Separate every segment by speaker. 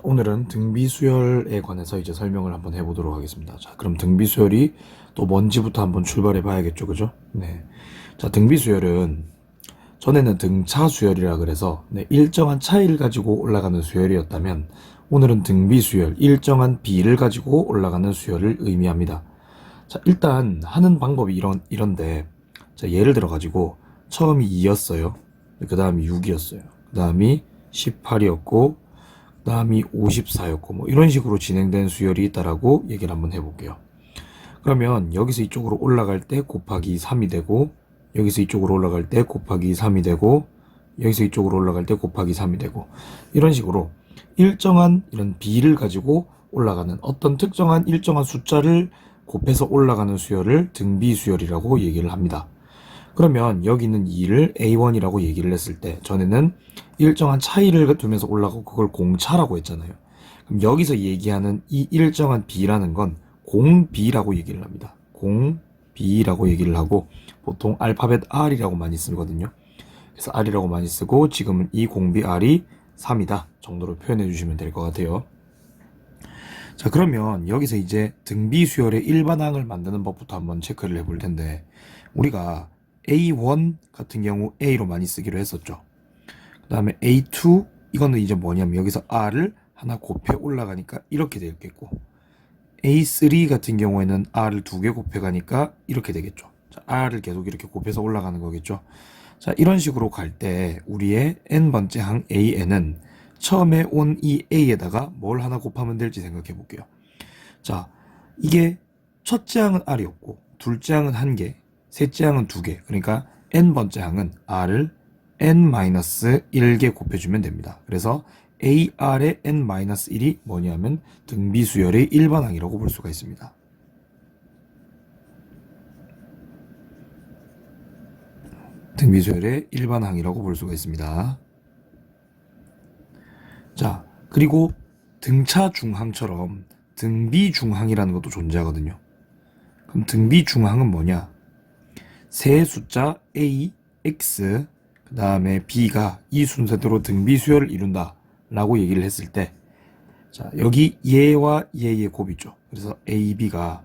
Speaker 1: 오늘은 등비수열에 관해서 이제 설명을 한번 해보도록 하겠습니다. 자, 그럼 등비수열이 또 뭔지부터 한번 출발해 봐야겠죠, 그죠? 네. 자, 등비수열은 전에는 등차수열이라 그래서 일정한 차이를 가지고 올라가는 수열이었다면 오늘은 등비수열, 일정한 비를 가지고 올라가는 수열을 의미합니다. 자, 일단 하는 방법이 이런데, 자, 예를 들어 가지고 처음이 2였어요. 그 다음이 6이었어요. 그 다음이 18이었고, 그 다음이 54였고, 뭐 이런 식으로 진행된 수열이 있다라고 얘기를 한번 해볼게요. 그러면 여기서 이쪽으로 올라갈 때 곱하기 3이 되고, 여기서 이쪽으로 올라갈 때 곱하기 3이 되고, 여기서 이쪽으로 올라갈 때 곱하기 3이 되고, 이런 식으로 일정한 이런 비를 가지고 올라가는 어떤 특정한 일정한 숫자를 곱해서 올라가는 수열을 등비수열이라고 얘기를 합니다. 그러면 여기 있는 2를 A1이라고 얘기를 했을 때 전에는 일정한 차이를 두면서 올라가고 그걸 공차라고 했잖아요. 그럼 여기서 얘기하는 이 일정한 B라는 건 공비라고 얘기를 합니다. 공비라고 얘기를 하고 보통 알파벳 R이라고 많이 쓰거든요. 그래서 R이라고 많이 쓰고 지금은 이 공비 R이 3이다 정도로 표현해 주시면 될 것 같아요. 자, 그러면 여기서 이제 등비수열의 일반항을 만드는 법부터 한번 체크를 해볼 텐데 우리가 A1 같은 경우 A로 많이 쓰기로 했었죠. 그 다음에 A2 이거는 이제 뭐냐면 여기서 R을 하나 곱해 올라가니까 이렇게 되겠고 A3 같은 경우에는 R을 두 개 곱해 가니까 이렇게 되겠죠. 자, R을 계속 이렇게 곱해서 올라가는 거겠죠. 자, 이런 식으로 갈 때 우리의 n번째 항 AN은 처음에 온 이 A에다가 뭘 하나 곱하면 될지 생각해 볼게요. 자, 이게 첫째 항은 R이었고 둘째 항은 1개, 셋째 항은 2개. 그러니까 n번째 항은 R을 n-1개 곱해주면 됩니다. 그래서 AR의 n-1이 뭐냐면 등비수열의 일반항이라고 볼 수가 있습니다. 등비수열의 일반항이라고 볼 수가 있습니다. 자, 그리고 등차중항처럼 등비중항이라는 것도 존재하거든요. 그럼 등비중항은 뭐냐? 세 숫자 A, X, 그 다음에 B가 이 순서대로 등비수열을 이룬다 라고 얘기를 했을 때, 자, 여기 얘와 얘의 곱이죠. 그래서 A, B가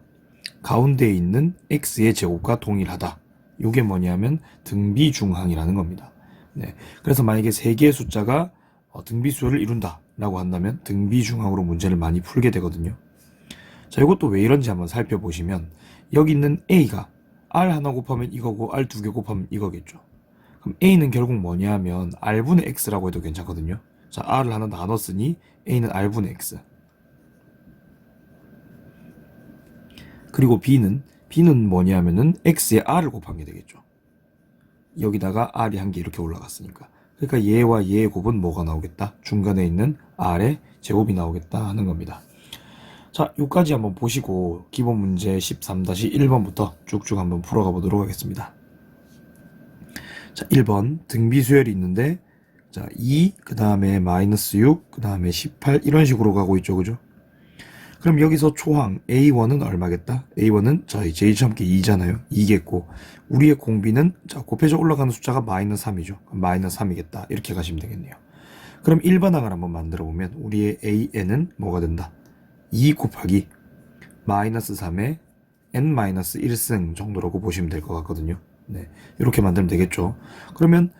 Speaker 1: 가운데에 있는 X의 제곱과 동일하다. 이게 뭐냐면 등비중항이라는 겁니다. 네. 그래서 만약에 세 개의 숫자가 등비수열을 이룬다 라고 한다면 등비중항으로 문제를 많이 풀게 되거든요. 자, 이것도 왜 이런지 한번 살펴보시면 여기 있는 A가 R 하나 곱하면 이거고 R 두 개 곱하면 이거겠죠. 그럼 A는 결국 뭐냐 하면 R분의 X라고 해도 괜찮거든요. 자, R을 하나 나눴으니 A는 R분의 X. 그리고 B는 뭐냐 하면은 X에 R을 곱한 게 되겠죠. 여기다가 R이 한 개 이렇게 올라갔으니까. 그러니까 얘와 얘의 곱은 뭐가 나오겠다? 중간에 있는 R의 제곱이 나오겠다 하는 겁니다. 자, 요까지 한번 보시고 기본 문제 13-1번부터 쭉쭉 한번 풀어가 보도록 하겠습니다. 자, 1번 등비수열이 있는데 자, 2, 그 다음에 마이너스 6, 그 다음에 18 이런 식으로 가고 있죠, 그죠? 그럼 여기서 초항 A1은 얼마겠다? A1은 저희 제2함께 2잖아요. 2겠고 우리의 공비는 자, 곱해져 올라가는 숫자가 마이너스 3이죠. 마이너스 3이겠다. 이렇게 가시면 되겠네요. 그럼 일반항을 한번 만들어 보면 우리의 AN은 뭐가 된다? 2 곱하기 마이너스 3의 n-1승 정도라고 보시면 될 것 같거든요. 네, 이렇게 만들면 되겠죠. 그러면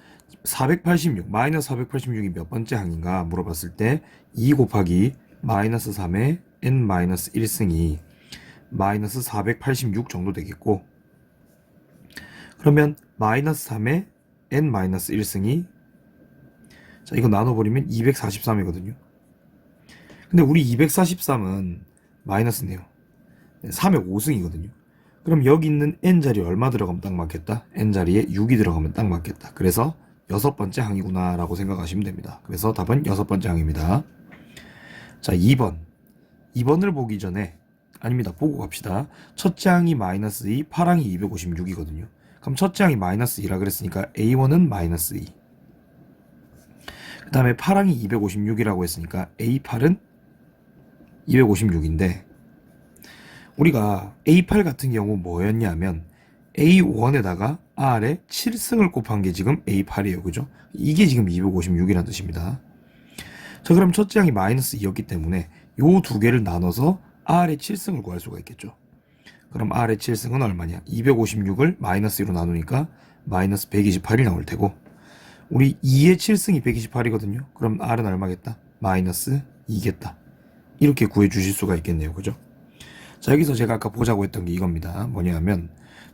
Speaker 1: 486, 마이너스 486이 몇 번째 항인가 물어봤을 때 2 곱하기 마이너스 3의 n-1승이 마이너스 486 정도 되겠고, 그러면 마이너스 3의 n-1승이 자, 이거 나눠버리면 243이거든요. 근데 우리 243은 마이너스네요. 3의 5승이거든요. 그럼 여기 있는 n자리 얼마 들어가면 딱 맞겠다? n자리에 6이 들어가면 딱 맞겠다. 그래서 여섯 번째 항이구나 라고 생각하시면 됩니다. 그래서 답은 여섯 번째 항입니다. 자, 2번을 보기 전에 아닙니다. 보고 갑시다. 첫째 항이 마이너스 2, 파항이 256이거든요. 그럼 첫째 항이 마이너스 2라 그랬으니까 A1은 마이너스 2. 그 다음에 파항이 256이라고 했으니까 A8은 256인데 우리가 A8 같은 경우 뭐였냐면 A1에다가 R에 7승을 곱한 게 지금 A8이에요. 그죠? 이게 지금 256이라는 뜻입니다. 자, 그럼 첫째 항이 마이너스 2였기 때문에 요 두 개를 나눠서 R의 7승을 구할 수가 있겠죠. 그럼 R의 7승은 얼마냐? 256을 마이너스 2로 나누니까 마이너스 128이 나올 테고, 우리 2의 7승이 128이거든요. 그럼 R은 얼마겠다? 마이너스 2겠다. 이렇게 구해주실 수가 있겠네요. 그죠? 자, 여기서 제가 아까 보자고 했던 게 이겁니다. 뭐냐면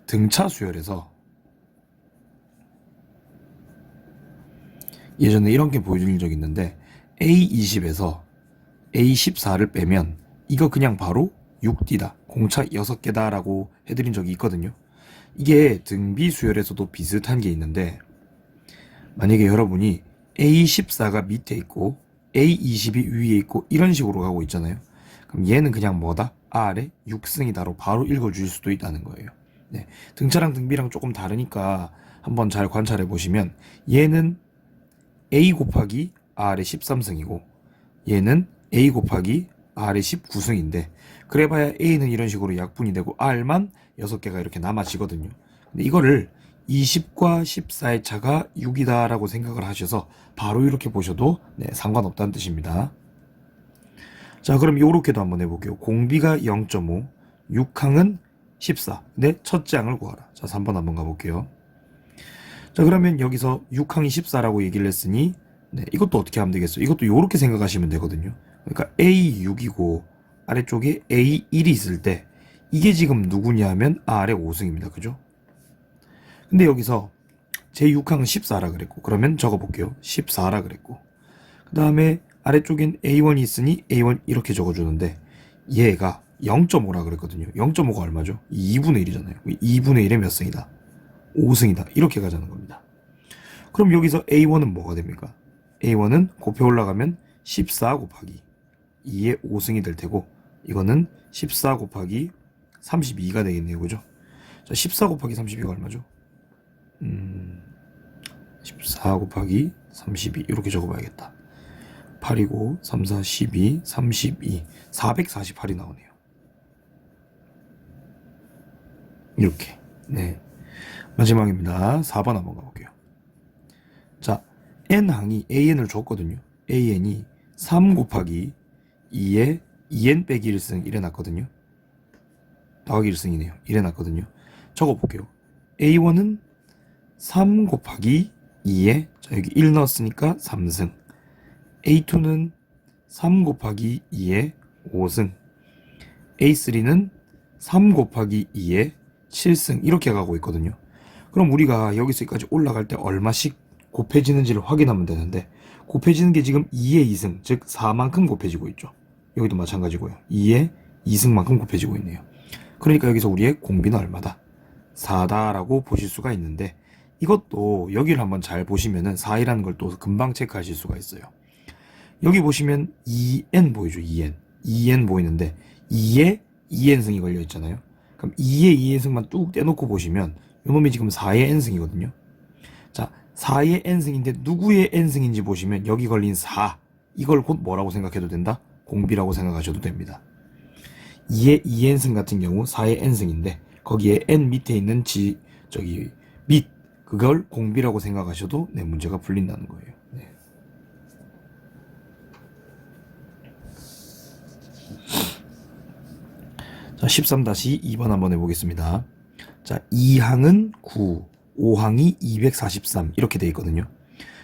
Speaker 1: 등차 수열에서 예전에 이런 게 보여드린 적이 있는데, A20에서 A14를 빼면 이거 그냥 바로 6D다, 공차 6개다 라고 해드린 적이 있거든요. 이게 등비 수열에서도 비슷한 게 있는데, 만약에 여러분이 A14가 밑에 있고 A20이 위에 있고 이런 식으로 가고 있잖아요. 그럼 얘는 그냥 뭐다? R의 6승이다로 바로 읽어줄 수도 있다는 거예요. 네, 등차랑 등비랑 조금 다르니까 한번 잘 관찰해 보시면, 얘는 A 곱하기 R의 13승이고 얘는 A 곱하기 R의 19승인데, 그래봐야 A는 이런 식으로 약분이 되고 R만 6개가 이렇게 남아지거든요. 근데 이거를 20과 14의 차가 6이다 라고 생각을 하셔서 바로 이렇게 보셔도 상관없다는 뜻입니다. 자, 그럼 요렇게도 한번 해볼게요. 공비가 0.5, 6항은 14. 근데 첫째 항을 구하라. 자, 3번 한번 가볼게요. 자, 그러면 여기서 6항이 14라고 얘기를 했으니, 이것도 어떻게 하면 되겠어요? 이것도 요렇게 생각하시면 되거든요. 그러니까 A6이고 아래쪽에 A1이 있을 때 이게 지금 누구냐 하면 R의 5승입니다. 그죠? 근데 여기서 제 6항은 14라 그랬고, 그러면 적어볼게요. 14라 그랬고, 그 다음에 아래쪽엔 A1이 있으니 A1 이렇게 적어주는데, 얘가 0.5라 그랬거든요. 0.5가 얼마죠? 2분의 1이잖아요. 2분의 1의 몇 승이다? 5승이다. 이렇게 가자는 겁니다. 그럼 여기서 A1은 뭐가 됩니까? A1은 곱해 올라가면 14 곱하기 2의 5승이 될 테고, 이거는 14 곱하기 32가 되겠네요. 그죠? 자, 14 곱하기 32가 얼마죠? 14 곱하기 32 이렇게 적어봐야겠다. 8이고 3, 4, 12, 32, 448이 나오네요. 이렇게. 네, 마지막입니다. 4번 한번 가볼게요. 자, n항이 an을 줬거든요. an이 3 곱하기 2에 2n 빼기 1승 이래놨거든요. 더하기 1승이네요. 이래놨거든요. 적어볼게요. a1은 3 곱하기 2에, 자, 여기 1 넣었으니까 3승. A2는 3 곱하기 2에 5승. A3는 3 곱하기 2에 7승. 이렇게 가고 있거든요. 그럼 우리가 여기서까지 올라갈 때 얼마씩 곱해지는지를 확인하면 되는데, 곱해지는 게 지금 2의 2승, 즉 4만큼 곱해지고 있죠. 여기도 마찬가지고요. 2의 2승만큼 곱해지고 있네요. 그러니까 여기서 우리의 공비는 얼마다? 4다라고 보실 수가 있는데, 이것도 여기를 한번 잘 보시면은 4이라는 걸 또 금방 체크하실 수가 있어요. 여기 보시면 2n 보이죠? 2n 보이는데 2에 2n승이 걸려 있잖아요. 그럼 2의 2n승만 뚝 떼놓고 보시면 이놈이 지금 4의 n승이거든요. 자, 4의 n승인데 누구의 n승인지 보시면 여기 걸린 4, 이걸 곧 뭐라고 생각해도 된다? 공비라고 생각하셔도 됩니다. 2의 2n승 같은 경우 4의 n승인데 거기에 n 밑에 있는 밑, 그걸 공비라고 생각하셔도 문제가 풀린다는 거예요. 네. 자, 13-2번 한번 해보겠습니다. 자, 2항은 9, 5항이 243 이렇게 돼 있거든요.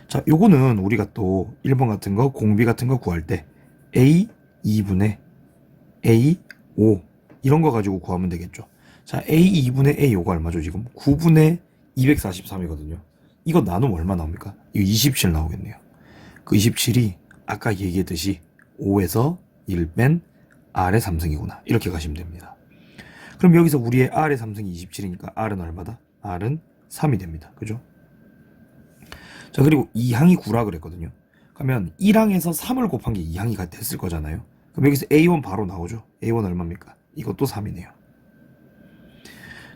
Speaker 1: 자, 요거는 우리가 또 1번 같은 거, 공비 같은 거 구할 때 A 2분의 A 5 이런 거 가지고 구하면 되겠죠. 자, A 2분의 A 5가 얼마죠? 지금 9분의 243이거든요. 이거 나누면 얼마 나옵니까? 이거 27 나오겠네요. 그 27이 아까 얘기했듯이 5에서 1 뺀 R의 3승이구나. 이렇게 가시면 됩니다. 그럼 여기서 우리의 R의 3승이 27이니까 R은 얼마다? R은 3이 됩니다. 그죠? 자, 그리고 2항이 9라 그랬거든요. 그러면 1항에서 3을 곱한 게 2항이 됐을 거잖아요. 그럼 여기서 A1 바로 나오죠. A1 얼마입니까? 이것도 3이네요.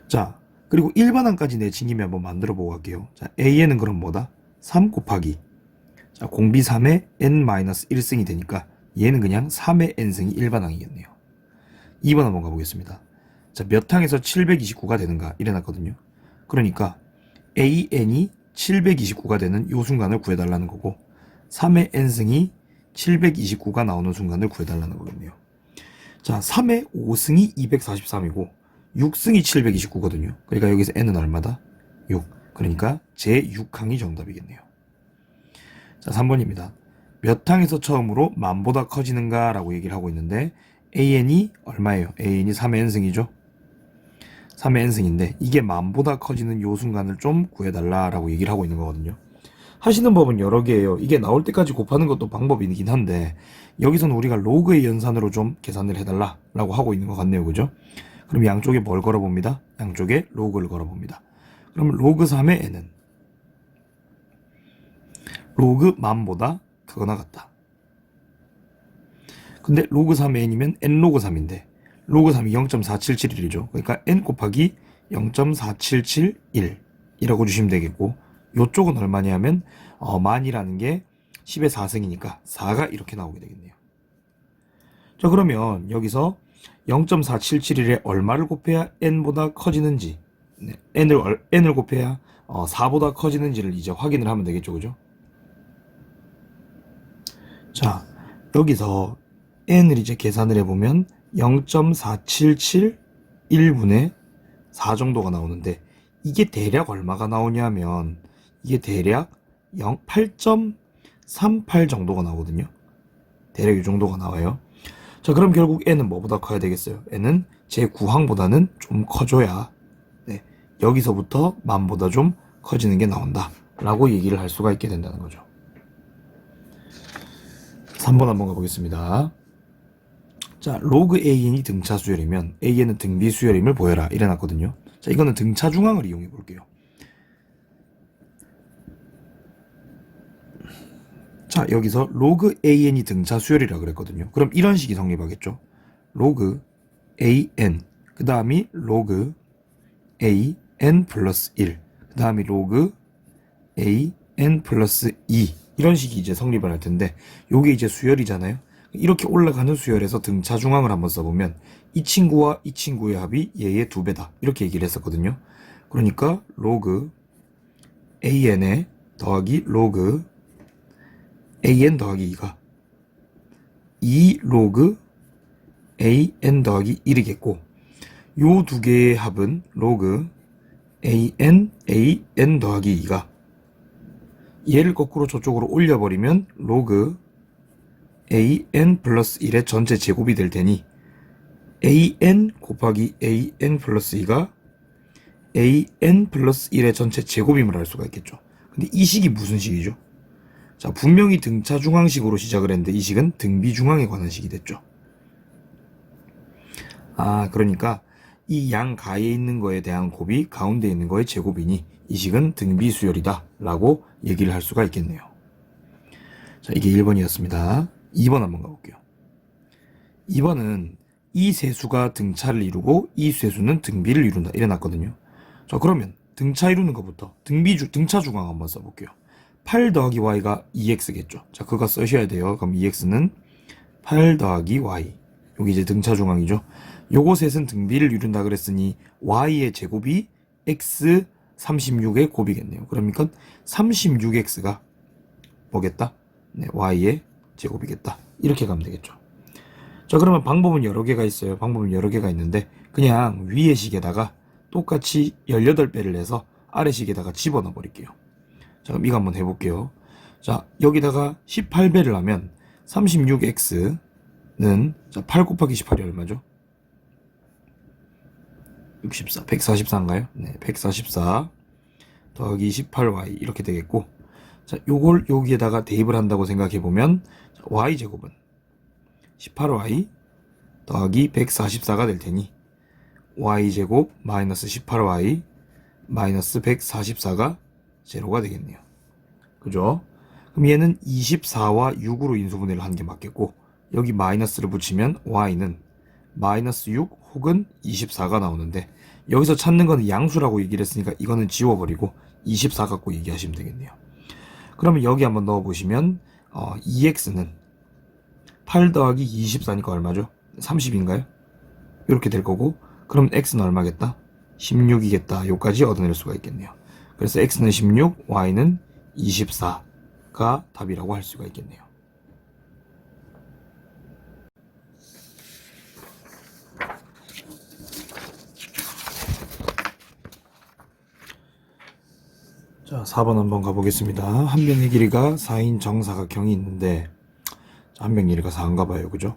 Speaker 1: 자, 그리고 일반항까지 내친 김에 한번 만들어 보고 갈게요. 자, A에는 그럼 뭐다? 3 곱하기, 자, 공비 3에 n-1승이 되니까 얘는 그냥 3의 n승이 일반항이겠네요. 2번 한번 가보겠습니다. 자, 몇 항에서 729가 되는가 이래놨거든요. 그러니까 an이 729가 되는 요 순간을 구해달라는 거고, 3의 n승이 729가 나오는 순간을 구해달라는 거겠네요. 자, 3의 5승이 243이고 6승이 729거든요. 그러니까 여기서 n은 얼마다? 6. 그러니까 제6항이 정답이겠네요. 자, 3번입니다. 몇 항에서 처음으로 만보다 커지는가 라고 얘기를 하고 있는데 an이 얼마예요? an이 3의 n승이죠. 3의 n승인데 이게 만보다 커지는 요 순간을 좀 구해달라 라고 얘기를 하고 있는 거거든요. 하시는 법은 여러 개예요. 이게 나올 때까지 곱하는 것도 방법이긴 한데 여기서는 우리가 로그의 연산으로 좀 계산을 해달라 라고 하고 있는 것 같네요. 그죠? 그럼 양쪽에 뭘 걸어봅니다. 양쪽에 로그를 걸어봅니다. 그럼 로그 3의 n은 로그 만보다 크거나 같다. 근데 로그 3의 n이면 n 로그 3인데 로그 3이 0.4771이죠. 그러니까 n 곱하기 0.4771 이라고 주시면 되겠고 요쪽은 얼마냐면 만이라는 게 10의 4승이니까 4가 이렇게 나오게 되겠네요. 자, 그러면 여기서 0.4771에 얼마를 곱해야 n보다 커지는지 n을 곱해야 4보다 커지는지를 이제 확인을 하면 되겠죠. 그죠? 자, 여기서 n을 이제 계산을 해보면 0.4771분의 4 정도가 나오는데 이게 대략 얼마가 나오냐면 이게 대략 8.38 정도가 나오거든요. 대략 이 정도가 나와요. 자, 그럼 결국 n은 뭐보다 커야 되겠어요? n은 제9항보다는 좀 커져야 여기서부터 만보다 좀 커지는 게 나온다 라고 얘기를 할 수가 있게 된다는 거죠. 3번 한번 가보겠습니다. 자, 로그 an이 등차 수열이면 an은 등비 수열임을 보여라 이래놨거든요. 자, 이거는 등차 중앙을 이용해 볼게요. 자, 여기서 로그 an이 등차 수열이라 그랬거든요. 그럼 이런 식이 성립하겠죠. 로그 an 그 다음이 로그 an 플러스 1 그 다음이 로그 an 플러스 2 이런 식이 이제 성립을 할 텐데 요게 이제 수열이잖아요. 이렇게 올라가는 수열에서 등차 중앙을 한번 써보면 이 친구와 이 친구의 합이 얘의 2배다 이렇게 얘기를 했었거든요. 그러니까 로그 an에 더하기 로그 an 더하기 2가 2 로그 an 더하기 1이겠고 요 두 개의 합은 로그 an 더하기 2가 얘를 거꾸로 저쪽으로 올려버리면 로그 an 플러스 1의 전체 제곱이 될 테니 an 곱하기 an 플러스 2가 an 플러스 1의 전체 제곱임을 알 수가 있겠죠. 근데 이 식이 무슨 식이죠? 자, 분명히 등차 중앙식으로 시작을 했는데 이 식은 등비 중앙에 관한 식이 됐죠. 아, 그러니까 이 양 가에 있는 거에 대한 곱이 가운데 있는 거의 제곱이니 이 식은 등비 수열이다 라고 얘기를 할 수가 있겠네요. 자, 이게 1번이었습니다. 2번 한번 가볼게요. 2번은 이 세수가 등차를 이루고 이 세수는 등비를 이룬다 이래놨거든요. 자, 그러면 등차 이루는 것부터 등차 중앙 한번 써볼게요. 8 더하기 y가 2x겠죠. 자, 그거 쓰셔야 돼요. 그럼 2x는 8 더하기 y 여기 이제 등차 중앙이죠. 요거 셋은 등비를 이룬다 그랬으니 y의 제곱이 x 36의 곱이겠네요. 그러니까 36x가 뭐겠다? 네, y의 제곱이겠다. 이렇게 가면 되겠죠. 자, 그러면 방법은 여러 개가 있어요. 방법은 여러 개가 있는데 그냥 위의 식에다가 똑같이 18배를 해서 아래 식에다가 집어넣어 버릴게요. 자, 그럼 이거 한번 해볼게요. 자, 여기다가 18배를 하면 36x는 자, 8 곱하기 18이 얼마죠? 64, 144인가요? 네, 144 더하기 18y 이렇게 되겠고 자, 요걸 여기에다가 대입을 한다고 생각해보면 y제곱은 18y 더하기 144가 될 테니 y제곱 마이너스 18y 마이너스 144가 제로가 되겠네요. 그죠? 그럼 얘는 24와 6으로 인수분해를 하는 게 맞겠고 여기 마이너스를 붙이면 y는 마이너스 6 혹은 24가 나오는데 여기서 찾는 거는 양수라고 얘기를 했으니까 이거는 지워버리고 24 갖고 얘기하시면 되겠네요. 그러면 여기 한번 넣어보시면 2x는 8 더하기 24니까 얼마죠? 30인가요? 이렇게 될 거고 그럼 x는 얼마겠다? 16이겠다. 요까지 얻어낼 수가 있겠네요. 그래서 x는 16, y는 24가 답이라고 할 수가 있겠네요. 자, 4번 한번 가보겠습니다. 한 변의 길이가 4인 정사각형이 있는데, 자, 한 변의 길이가 4인가 봐요. 그죠?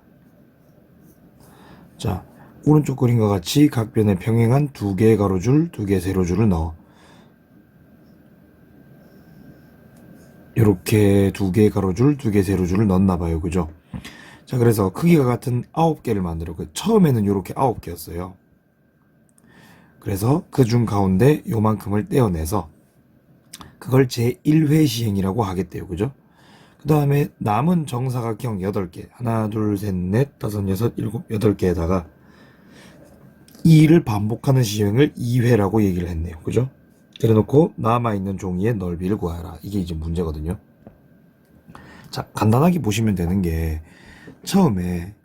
Speaker 1: 자, 오른쪽 그림과 같이 각 변에 평행한 두 개의 가로줄, 두 개의 세로줄을 넣어. 이렇게 두 개의 가로줄, 두 개의 세로줄을 넣었나 봐요. 그죠? 자, 그래서 크기가 같은 9개를 만들어. 처음에는 이렇게 9개였어요. 그래서 그 중 가운데 요만큼을 떼어내서 그걸 제1회 시행이라고 하겠대요. 그죠? 그 다음에 남은 정사각형 8개, 하나, 둘, 셋, 넷, 다섯, 여섯, 일곱, 8개에다가 이 일을 반복하는 시행을 2회라고 얘기를 했네요. 그죠? 그래놓고 남아있는 종이의 넓이를 구하라. 이게 이제 문제거든요. 자, 간단하게 보시면 되는 게 처음에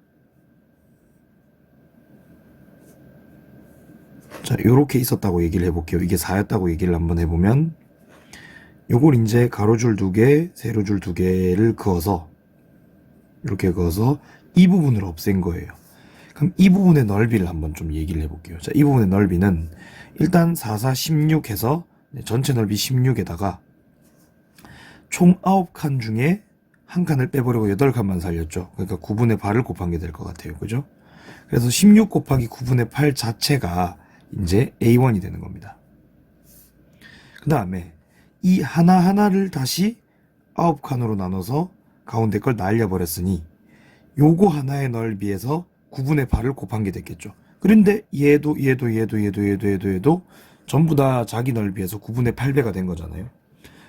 Speaker 1: 자, 요렇게 있었다고 얘기를 해볼게요. 이게 4였다고 얘기를 한번 해보면 요걸 이제 가로줄 2개, 세로줄 2개를 그어서 이렇게 그어서 이 부분을 없앤 거예요. 그럼 이 부분의 넓이를 한번 좀 얘기를 해볼게요. 자, 이 부분의 넓이는 일단 4, 4, 16 해서 전체 넓이 16에다가 총 9칸 중에 한 칸을 빼버리고 8칸만 살렸죠. 그러니까 9분의 8을 곱한 게 될 것 같아요. 그죠? 그래서 16 곱하기 9분의 8 자체가 이제 A1이 되는 겁니다. 그 다음에 이 하나하나를 다시 9칸으로 나눠서 가운데 걸 날려버렸으니 요거 하나의 넓이에서 9분의 8을 곱한 게 됐겠죠. 그런데 얘도 전부 다 자기 넓이에서 9분의 8배가 된 거잖아요.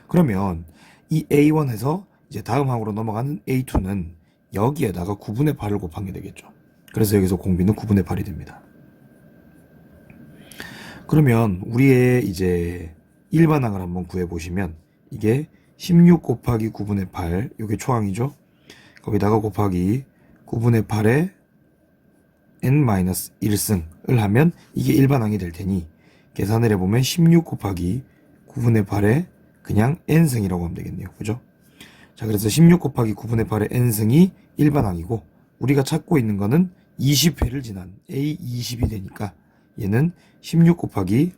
Speaker 1: 그러면 이 A1에서 이제 다음 항으로 넘어가는 A2는 여기에다가 9분의 8을 곱한 게 되겠죠. 그래서 여기서 공비는 9분의 8이 됩니다. 그러면 우리의 이제 일반항을 한번 구해보시면 이게 16 곱하기 9분의 8, 이게 초항이죠. 거기다가 곱하기 9분의 8에 n-1승을 하면 이게 일반항이 될 테니 계산을 해보면 16 곱하기 9분의 8에 그냥 n승이라고 하면 되겠네요. 그죠? 자, 그래서 16 곱하기 9분의 8의 n승이 일반항이고 우리가 찾고 있는 거는 20회를 지난 A20이 되니까 얘는 16 곱하기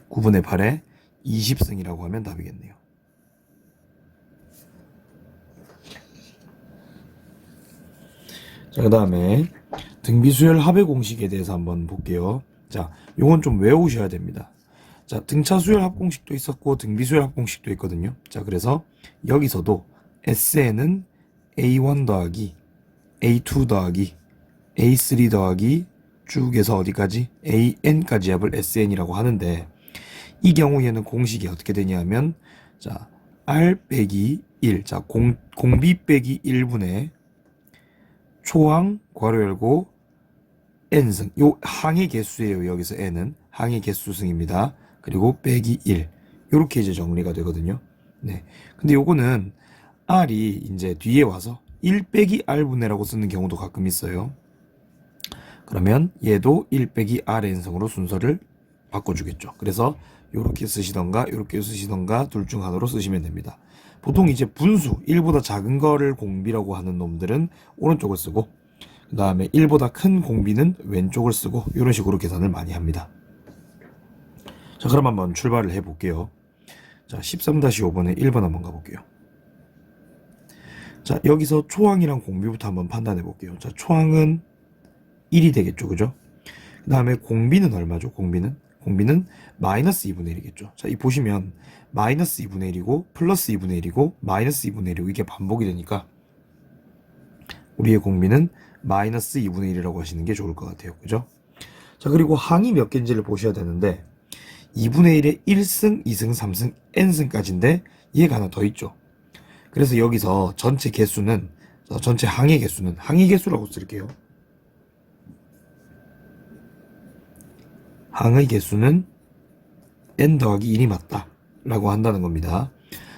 Speaker 1: 9분의 8의 20승이라고 하면 답이겠네요. 자, 그 다음에 등비수열 합의 공식에 대해서 한번 볼게요. 자, 요건 좀 외우셔야 됩니다. 자, 등차수열 합공식도 있었고 등비수열 합공식도 있거든요. 자, 그래서 여기서도 SN은 A1 더하기 A2 더하기 A3 더하기 쭉 해서 어디까지? AN까지 합을 SN이라고 하는데 이 경우에는 공식이 어떻게 되냐면 자, R 빼기 1, 자, 공비 빼기 1분의 초항 괄호 열고 n승, 요 항의 개수예요. 여기서 n은 항의 개수승입니다. 그리고 빼기 1, 요렇게 이제 정리가 되거든요. 네. 근데 요거는 r이 이제 뒤에 와서 1 빼기 r분의라고 쓰는 경우도 가끔 있어요. 그러면 얘도 1 빼기 rn승으로 순서를 바꿔주겠죠. 그래서 요렇게 쓰시던가 요렇게 쓰시던가 둘 중 하나로 쓰시면 됩니다. 보통 이제 분수 1보다 작은 거를 공비라고 하는 놈들은 오른쪽을 쓰고 그 다음에 1보다 큰 공비는 왼쪽을 쓰고 이런 식으로 계산을 많이 합니다. 자, 그럼 한번 출발을 해 볼게요. 자, 13-5번에 1번 한번 가볼게요. 자, 여기서 초항이랑 공비부터 한번 판단해 볼게요. 자, 초항은 1이 되겠죠. 그죠? 그 다음에 공비는 얼마죠? 공비는 마이너스 2분의 1이겠죠. 자, 이 보시면 마이너스 2분의 1이고 플러스 2분의 1이고 마이너스 2분의 1이고 이게 반복이 되니까 우리의 공비는 마이너스 2분의 1이라고 하시는 게 좋을 것 같아요. 그죠? 자, 그리고 항이 몇 개인지를 보셔야 되는데 2분의 1에 1승, 2승, 3승, n승까지인데 얘가 하나 더 있죠. 그래서 여기서 전체 개수는 전체 항의 개수는 항의 개수라고 쓸게요. 항의 개수는 n 더하기 1이 맞다 라고 한다는 겁니다.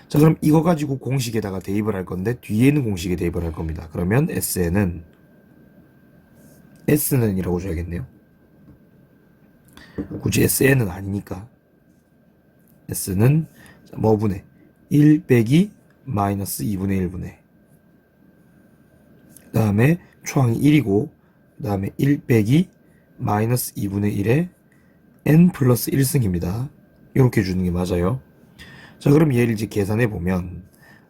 Speaker 1: 자, 그럼 이거 가지고 공식에다가 대입을 할 건데 뒤에 있는 공식에 대입을 할 겁니다. 그러면 SN은 SN이라고 줘야겠네요. 굳이 SN은 아니니까 S는 뭐분의 1 빼기 마이너스 2분의 1분의 그 다음에 초항이 1이고 그 다음에 1 빼기 마이너스 2분의 1에 n 플러스 1승입니다. 이렇게 주는 게 맞아요. 자, 그럼 얘를 이제 계산해 보면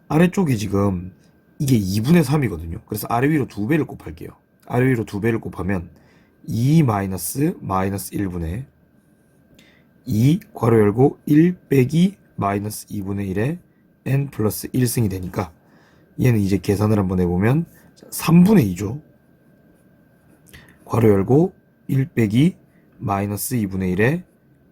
Speaker 1: 아래쪽이 지금 이게 2분의 3이거든요. 그래서 아래 위로 2배를 곱할게요. 아래 위로 2배를 곱하면 2 마이너스 1분의 2 괄호 열고 1 빼기 마이너스 2분의 1에 n 플러스 1승이 되니까 얘는 이제 계산을 한번 해보면 3분의 2죠. 괄호 열고 1 빼기 마이너스 2분의 1에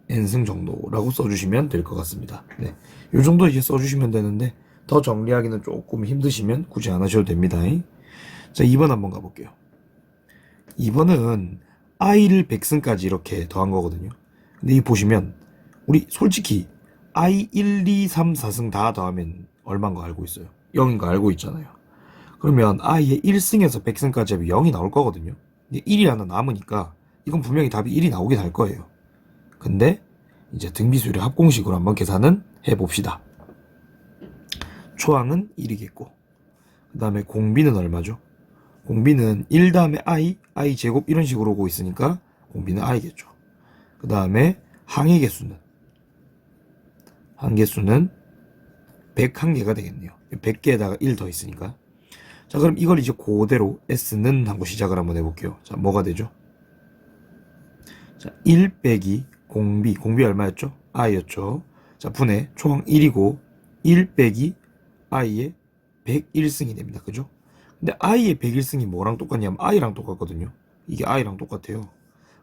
Speaker 1: n승 정도라고 써주시면 될 것 같습니다. 네, 요 정도 이제 써주시면 되는데 더 정리하기는 조금 힘드시면 굳이 안 하셔도 됩니다. 자, 2번 한번 가볼게요. 2번은 i를 100승까지 이렇게 더한 거거든요. 근데 이 보시면 우리 솔직히 i 1, 2, 3, 4승 다 더하면 얼마인 거 알고 있어요? 0인 거 알고 있잖아요. 그러면 i의 1승에서 100승까지 하면 0이 나올 거거든요. 근데 1이 하나 남으니까 이건 분명히 답이 1이 나오긴 할 거예요. 근데 이제 등비수열의 합공식으로 한번 계산은 해봅시다. 초항은 1이겠고 그 다음에 공비는 얼마죠? 공비는 1 다음에 i 제곱 이런 식으로 오고 있으니까 공비는 i겠죠. 그 다음에 항의 개수는 101개가 되겠네요. 100개에다가 1 더 있으니까. 자, 그럼 이걸 이제 그대로 s는 하고 시작을 한번 해볼게요. 자, 뭐가 되죠? 자, 1 빼기 공비 얼마였죠? i였죠. 자, 분의 초항 1이고 1 빼기 i의 101승이 됩니다. 그죠? 근데 i의 101승이 뭐랑 똑같냐면 i랑 똑같거든요. 이게 i랑 똑같아요.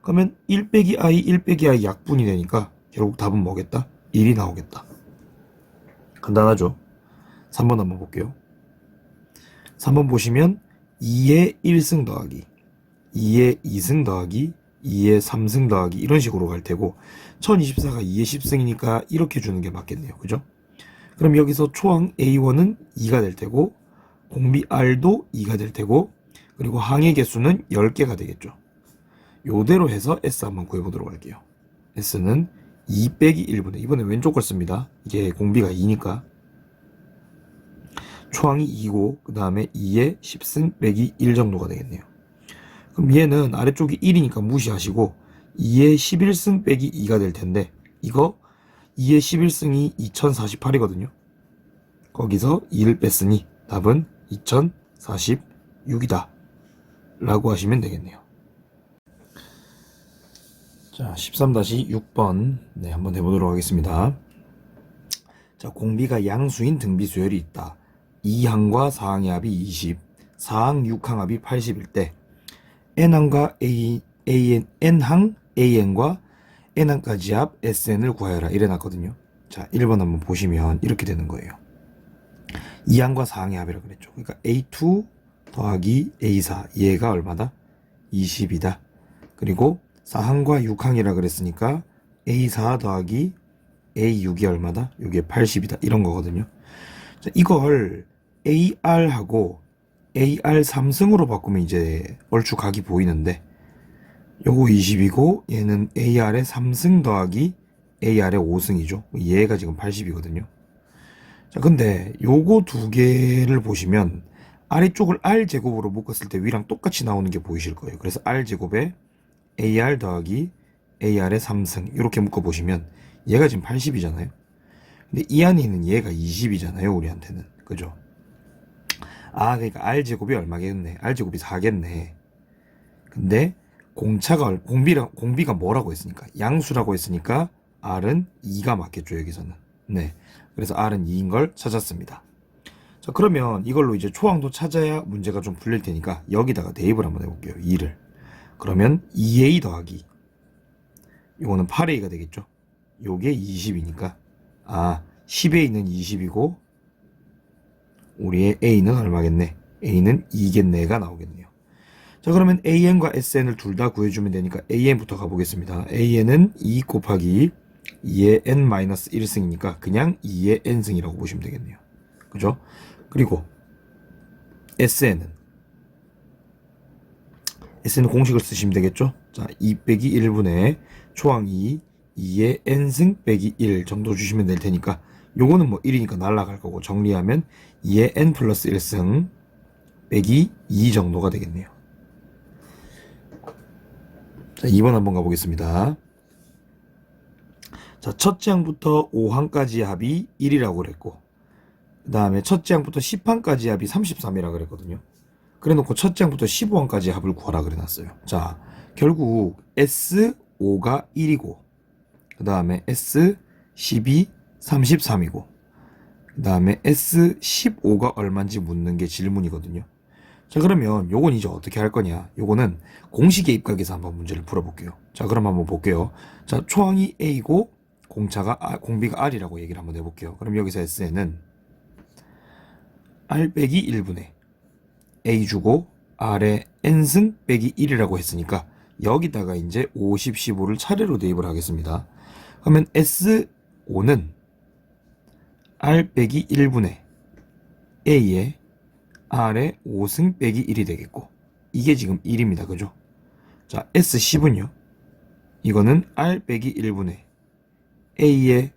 Speaker 1: 그러면 1 빼기 i 약분이 되니까 결국 답은 뭐겠다? 1이 나오겠다. 간단하죠? 3번 한번 볼게요. 3번 보시면 2의 1승 더하기 2의 2승 더하기 2의 3승 더하기 이런 식으로 갈 테고 1024가 2의 10승이니까 이렇게 주는 게 맞겠네요. 그죠? 그럼 여기서 초항 A1은 2가 될 테고 공비 R도 2가 될 테고 그리고 항의 개수는 10개가 되겠죠. 요대로 해서 S 한번 구해보도록 할게요. S는 2 빼기 1분의 이번에 왼쪽 걸 씁니다. 이게 공비가 2니까 초항이 2고 그 다음에 2의 10승 빼기 1 정도가 되겠네요. 그럼 얘는 아래쪽이 1이니까 무시하시고 2의 11승 빼기 2가 될 텐데 이거 2의 11승이 2048이거든요. 거기서 2를 뺐으니 답은 2046이다 라고 하시면 되겠네요. 자, 13-6번 네, 한번 해보도록 하겠습니다. 자, 공비가 양수인 등비수열이 있다. 2항과 4항의 합이 20, 4항, 6항 합이 80일 때 n항과 n항 an과 n항까지 합 sn을 구하여라 이래놨거든요. 자, 1번 한번 보시면 이렇게 되는 거예요. 2항과 4항의 합이라고 그랬죠. 그러니까 a2 더하기 a4 얘가 얼마다? 20이다. 그리고 4항과 6항이라 그랬으니까 a4 더하기 a6이 얼마다? 이게 80이다. 이런 거거든요. 자, 이걸 ar하고 ar 3승으로 바꾸면 이제 얼추 각이 보이는데 요거 20이고 얘는 ar의 3승 더하기 ar의 5승이죠. 얘가 지금 80이거든요. 자, 근데 요거 두 개를 보시면 아래쪽을 r제곱으로 묶었을 때 위랑 똑같이 나오는 게 보이실 거예요. 그래서 r제곱에 ar 더하기 ar의 3승 이렇게 묶어보시면 얘가 지금 80이잖아요. 근데 이 안에 있는 얘가 20이잖아요. 우리한테는. 그죠? 아, 그러니까 r제곱이 얼마겠네. r제곱이 4겠네. 근데 공비가 뭐라고 했으니까 양수라고 했으니까 r은 2가 맞겠죠. 여기서는. 네. 그래서 r은 2인 걸 찾았습니다. 자, 그러면 이걸로 이제 초항도 찾아야 문제가 좀 풀릴 테니까 여기다가 대입을 한번 해볼게요. 2를. 그러면 2a 더하기 요거는 8a가 되겠죠. 요게 20이니까 10에 있는 20이고 우리의 a는 얼마겠네? a는 2겠네가 나오겠네요. 자, 그러면 an과 sn을 둘 다 구해주면 되니까 an부터 가보겠습니다. an은 2 곱하기 2의 n-1승이니까 그냥 2의 n승이라고 보시면 되겠네요. 그죠? 그리고 sn은 공식을 쓰시면 되겠죠? 자, 2 빼기 1분의 초항 2의 n승 빼기 1 정도 주시면 될 테니까 요거는 뭐 1이니까 날라갈 거고 정리하면 2의 n 플러스 1승 빼기 2 정도가 되겠네요. 자, 2번 한번 가보겠습니다. 자, 자, 첫째 항부터 5항까지의 합이 1이라고 그랬고, 그 다음에 첫째 항부터 10항까지의 합이 33이라고 그랬거든요. 그래 놓고 첫째 항부터 15항까지의 합을 구하라 그래 놨어요. 자, 결국 S5가 1이고, 그 다음에 S12 33이고, 그 다음에 S15가 얼마인지 묻는 게 질문이거든요. 자, 그러면 요건 이제 어떻게 할 거냐. 요거는 공식에 입각해서 한번 문제를 풀어볼게요. 자, 그럼 한번 볼게요. 자, 초항이 A고 공비가 R이라고 얘기를 한번 해볼게요. 그럼 여기서 S에는 R 빼기 1분의 A 주고 R에 N승 빼기 1이라고 했으니까 여기다가 이제 50, 15를 차례로 대입을 하겠습니다. 그러면 S5는 R 빼기 1분의 A에 R에 5승 빼기 1이 되겠고, 이게 지금 1입니다. 그죠? 자, S10은요. 이거는 R 빼기 1분의 A에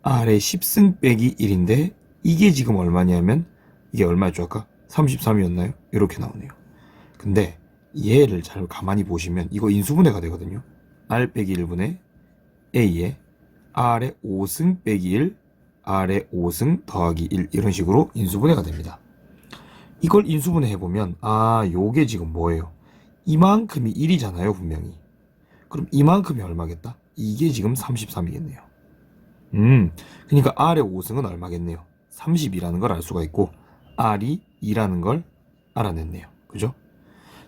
Speaker 1: R에 10승 빼기 1인데, 이게 지금 얼마냐면, 이게 얼마였죠? 아까 33이었나요? 이렇게 나오네요. 근데 얘를 잘 가만히 보시면 이거 인수분해가 되거든요. R 빼기 1분의 A에 R에 5승 빼기 1, R에 5승 더하기 1, 이런 식으로 인수분해가 됩니다. 이걸 인수분해 해보면, 요게 지금 뭐예요? 이만큼이 1이잖아요, 분명히. 그럼 이만큼이 얼마겠다? 이게 지금 33이겠네요. 그러니까 R의 5승은 얼마겠네요? 30이라는 걸 알 수가 있고, R이 2라는 걸 알아냈네요. 그죠?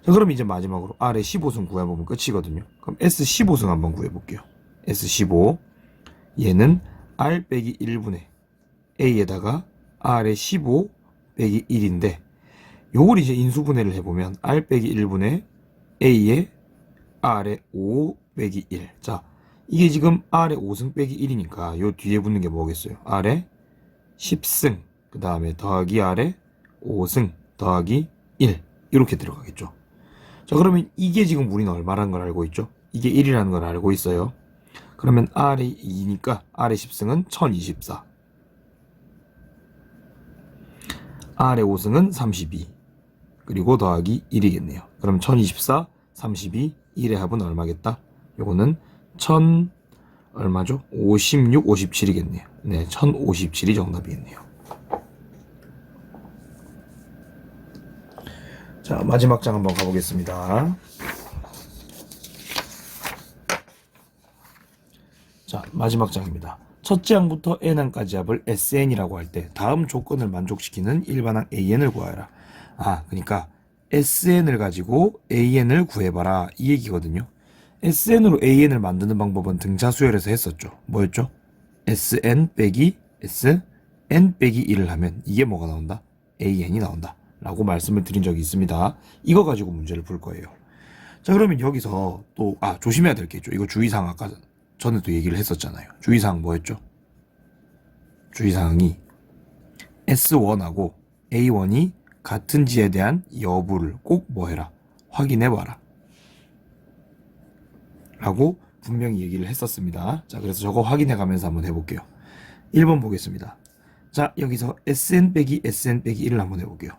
Speaker 1: 자, 그럼 이제 마지막으로 R의 15승 구해보면 끝이거든요. 그럼 S15승 한번 구해볼게요. S15. 얘는 R 빼기 1분의 A에다가 R의 15 빼기 1인데, 요걸 이제 인수분해를 해보면 R 빼기 1분의 A에 R에 5 빼기 1. 자, 이게 지금 R에 5승 빼기 1이니까 요 뒤에 붙는 게 뭐겠어요? R에 10승, 그 다음에 더하기 R에 5승 더하기 1, 이렇게 들어가겠죠. 자, 그러면 이게 지금 우리는 얼마라는 걸 알고 있죠? 이게 1이라는 걸 알고 있어요. 그러면 R이 2니까 R의 10승은 1024, R의 5승은 32, 그리고 더하기 1이겠네요. 그럼 1024, 32, 1의 합은 얼마겠다? 요거는 1000 얼마죠? 56, 57이겠네요. 네, 1057이 정답이겠네요. 자, 마지막 장 한번 가보겠습니다. 자, 마지막 장입니다. 첫째 항부터 n항까지 합을 SN이라고 할 때 다음 조건을 만족시키는 일반항 AN을 구하여라. 그러니까 SN을 가지고 AN을 구해봐라, 이 얘기거든요. SN으로 AN을 만드는 방법은 등차수열에서 했었죠. 뭐였죠? SN 빼기 SN 빼기 1을 하면 이게 뭐가 나온다? AN이 나온다 라고 말씀을 드린 적이 있습니다. 이거 가지고 문제를 풀 거예요. 자, 그러면 여기서 또 조심해야 될 게 있죠. 이거 주의사항 아까 전에도 얘기를 했었잖아요. 주의사항 뭐였죠? 주의사항이 S1하고 A1이 같은지에 대한 여부를 꼭 뭐해라? 확인해봐라 라고 분명히 얘기를 했었습니다. 자, 그래서 저거 확인해가면서 한번 해볼게요. 1번 보겠습니다. 자, 여기서 SN 빼기 SN 빼기 1을 한번 해볼게요.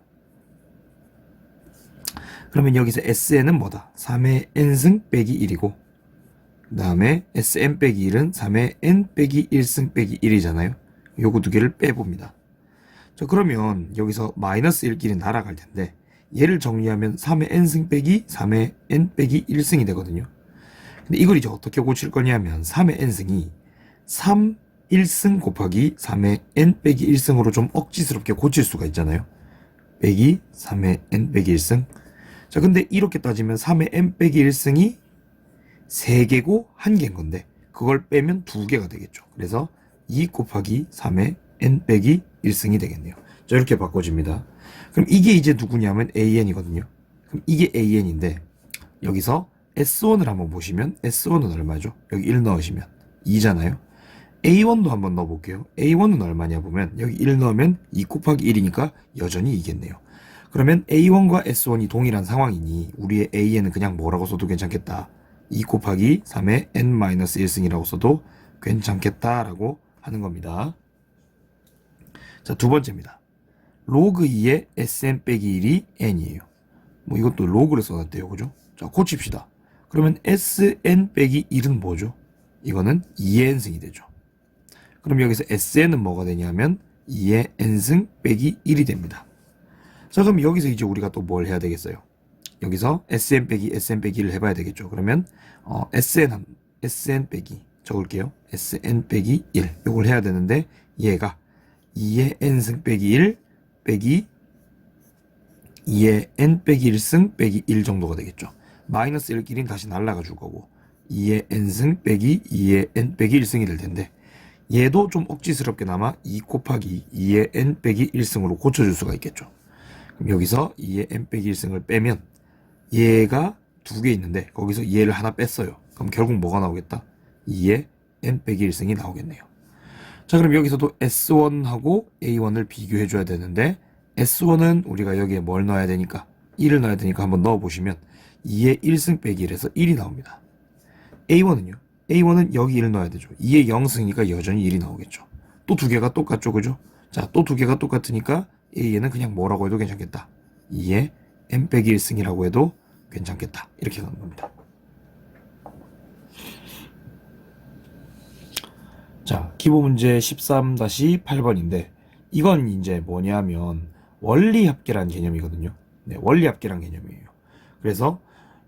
Speaker 1: 그러면 여기서 SN은 뭐다? 3의 N승 빼기 1이고, 그 다음에 SN 빼기 1은 3의 N 빼기 1승 빼기 1이잖아요. 요거 두 개를 빼봅니다. 자, 그러면 여기서 마이너스 1끼리 날아갈 텐데, 얘를 정리하면 3의 N승 빼기 3의 N 빼기 1승이 되거든요. 근데 이걸 이제 어떻게 고칠 거냐면 3의 N승이 3, 1승 곱하기 3의 N 빼기 1승으로 좀 억지스럽게 고칠 수가 있잖아요. 빼기 3의 N 빼기 1승. 자, 근데 이렇게 따지면 3의 N 빼기 1승이 3개고 1개인 건데 그걸 빼면 2개가 되겠죠. 그래서 2 곱하기 3의 N 빼기 1승이 되겠네요. 자, 이렇게 바꿔집니다. 그럼 이게 이제 누구냐면 AN이거든요. 그럼 이게 AN인데 여기서 S1을 한번 보시면 S1은 얼마죠? 여기 1 넣으시면 2잖아요. A1도 한번 넣어볼게요. A1은 얼마냐 보면 여기 1 넣으면 2 곱하기 1이니까 여전히 이겠네요. 그러면 A1과 S1이 동일한 상황이니 우리의 AN은 그냥 뭐라고 써도 괜찮겠다. 2 곱하기 3의 N-1승이라고 써도 괜찮겠다라고 하는 겁니다. 자, 두 번째입니다. 로그 2의 SN 빼기 1이 N이에요. 뭐 이것도 로그를 써놨대요. 그죠? 자, 고칩시다. 그러면 SN 빼기 1은 뭐죠? 이거는 2의 n승이 되죠. 그럼 여기서 SN은 뭐가 되냐면 2의 n승 빼기 1이 됩니다. 자, 그럼 여기서 이제 우리가 또 뭘 해야 되겠어요? 여기서 SN 빼기 SN 빼기를 해봐야 되겠죠. 그러면 SN 빼기 적을게요. SN 빼기 1 요걸 해야 되는데 얘가 2의 n승 빼기 1 빼기 2의 n 빼기 1승 빼기 1 정도가 되겠죠. 마이너스 1끼리는 다시 날아가 줄 거고 2의 n승 빼기 2의 n 빼기 1승이 될 텐데 얘도 좀 억지스럽게나마 2 곱하기 2의 n 빼기 1승으로 고쳐줄 수가 있겠죠. 그럼 여기서 2의 n 빼기 1승을 빼면 얘가 두 개 있는데 거기서 얘를 하나 뺐어요. 그럼 결국 뭐가 나오겠다? 2의 n 빼기 1승이 나오겠네요. 자, 그럼 여기서도 S1하고 A1을 비교해 줘야 되는데 S1은 우리가 여기에 뭘 넣어야 되니까 1을 넣어야 되니까 한번 넣어 보시면 2의 1승 빼기 1에서 1이 나옵니다. A1은요? A1은 여기 1을 넣어야 되죠. 2의 0승이니까 여전히 1이 나오겠죠. 또 두 개가 똑같죠, 그죠? 자, 또 두 개가 똑같으니까 A에는 그냥 뭐라고 해도 괜찮겠다. 2의 n 빼기 1승이라고 해도 괜찮겠다. 이렇게 가는 겁니다. 자, 기본 문제 13-8번인데 이건 이제 뭐냐면 원리합계라는 개념이거든요. 네, 원리합계라는 개념이에요. 그래서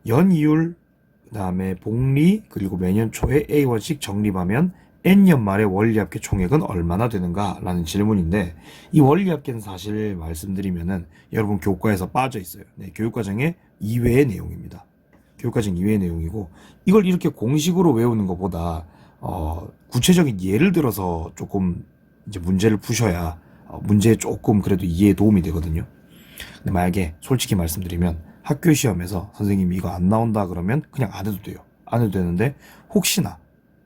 Speaker 1: 연이율, 그 다음에 복리, 그리고 매년 초에 A1씩 정립하면 N년 말에 원리합계 총액은 얼마나 되는가? 라는 질문인데 이 원리합계는 사실 말씀드리면은 여러분 교과에서 빠져 있어요. 네, 교육과정의 이외의 내용입니다. 교육과정 이외의 내용이고 이걸 이렇게 공식으로 외우는 것보다 구체적인 예를 들어서 조금 이제 문제를 푸셔야 문제에 조금 그래도 이해에 도움이 되거든요. 근데 만약에 솔직히 말씀드리면 학교 시험에서 선생님이 이거 안 나온다 그러면 그냥 안 해도 돼요. 안 해도 되는데 혹시나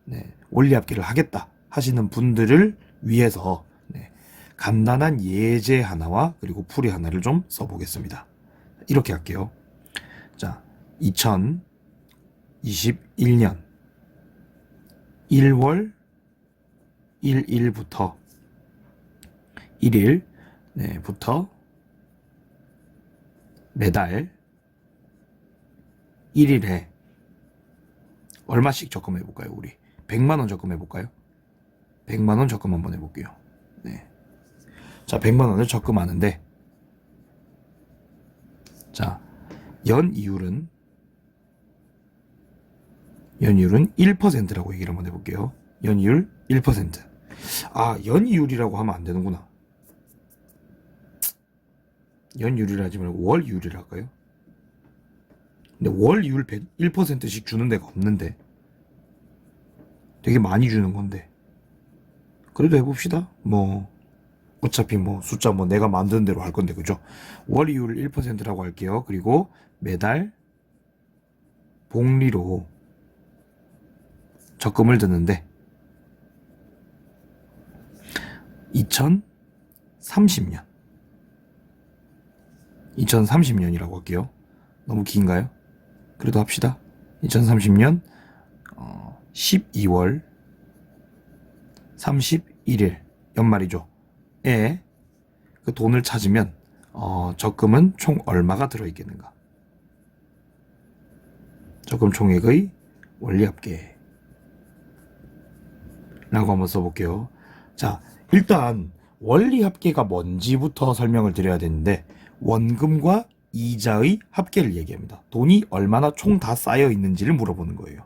Speaker 1: 네, 원리합계를 하겠다 하시는 분들을 위해서 네, 간단한 예제 하나와 그리고 풀이 하나를 좀 써보겠습니다. 이렇게 할게요. 자, 2021년 1월 1일부터 1일 네, 부터 매달 1일에 얼마씩 적금해 볼까요? 우리 100만원 적금해 볼까요? 100만원 적금 한번 해볼게요. 네. 자, 100만원을 적금하는데 자, 연이율은 1%라고 얘기를 한번 해볼게요. 연이율 1%. 아, 연이율이라고 하면 안 되는구나. 연이율이라 하지 말고 월이율이라 할까요? 근데 월이율 1%씩 주는 데가 없는데 되게 많이 주는 건데 그래도 해봅시다. 뭐 어차피 뭐 숫자 뭐 내가 만드는 대로 할 건데 그죠? 월이율 1%라고 할게요. 그리고 매달 복리로 적금을 드는데 2030년이라고 할게요. 너무 긴가요? 그래도 합시다. 2030년 12월 31일 연말이죠. 에 그 돈을 찾으면 적금은 총 얼마가 들어있겠는가? 적금 총액의 원리합계 라고 한번 써볼게요. 자, 일단 원리합계가 뭔지부터 설명을 드려야 되는데 원금과 이자의 합계를 얘기합니다. 돈이 얼마나 총 다 쌓여 있는지를 물어보는 거예요.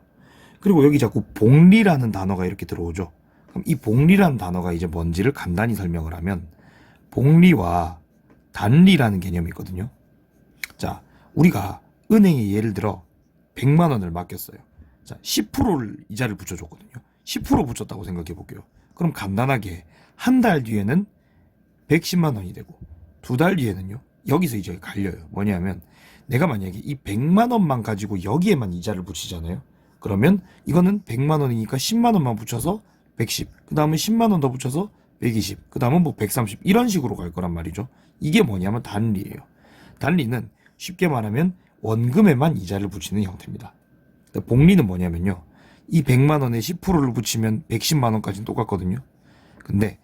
Speaker 1: 그리고 여기 자꾸 복리라는 단어가 이렇게 들어오죠. 그럼 이 복리라는 단어가 이제 뭔지를 간단히 설명을 하면 복리와 단리라는 개념이 있거든요. 자, 우리가 은행에 예를 들어 100만 원을 맡겼어요. 자, 10%를 이자를 붙여줬거든요. 10% 붙였다고 생각해 볼게요. 그럼 간단하게 한 달 뒤에는 110만 원이 되고 두 달 뒤에는요. 여기서 이제 갈려요. 뭐냐면 내가 만약에 이 100만 원만 가지고 여기에만 이자를 붙이잖아요. 그러면 이거는 100만 원이니까 10만 원만 붙여서 110. 그 다음은 10만 원 더 붙여서 120. 그 다음은 뭐 130. 이런 식으로 갈 거란 말이죠. 이게 뭐냐면 단리예요. 단리는 쉽게 말하면 원금에만 이자를 붙이는 형태입니다. 복리는 뭐냐면요. 이 100만 원에 10%를 붙이면 110만 원까지는 똑같거든요. 근데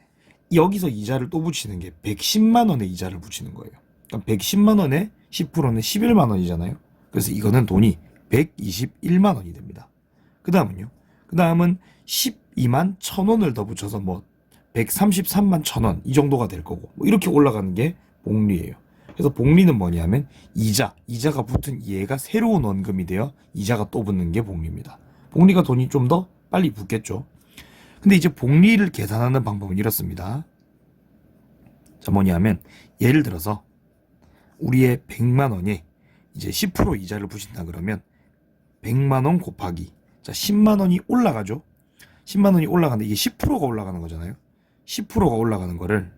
Speaker 1: 여기서 이자를 또 붙이는 게 110만 원의 이자를 붙이는 거예요. 그러니까 110만 원에 10%는 11만 원이잖아요. 그래서 이거는 돈이 121만 원이 됩니다. 그 다음은요. 그 다음은 12만 1,000원을 더 붙여서 뭐 133만 1,000원 이 정도가 될 거고, 뭐 이렇게 올라가는 게 복리예요. 그래서 복리는 뭐냐면 이자가 붙은 얘가 새로운 원금이 되어 이자가 또 붙는 게 복리입니다. 복리가 돈이 좀 더 빨리 붙겠죠. 근데 이제 복리를 계산하는 방법은 이렇습니다. 자, 뭐냐면 예를 들어서 우리의 100만 원이 이제 10% 이자를 붙인다 그러면 100만 원 곱하기, 자, 10만 원이 올라가죠. 10만 원이 올라가는데 이게 10%가 올라가는 거잖아요. 10%가 올라가는 거를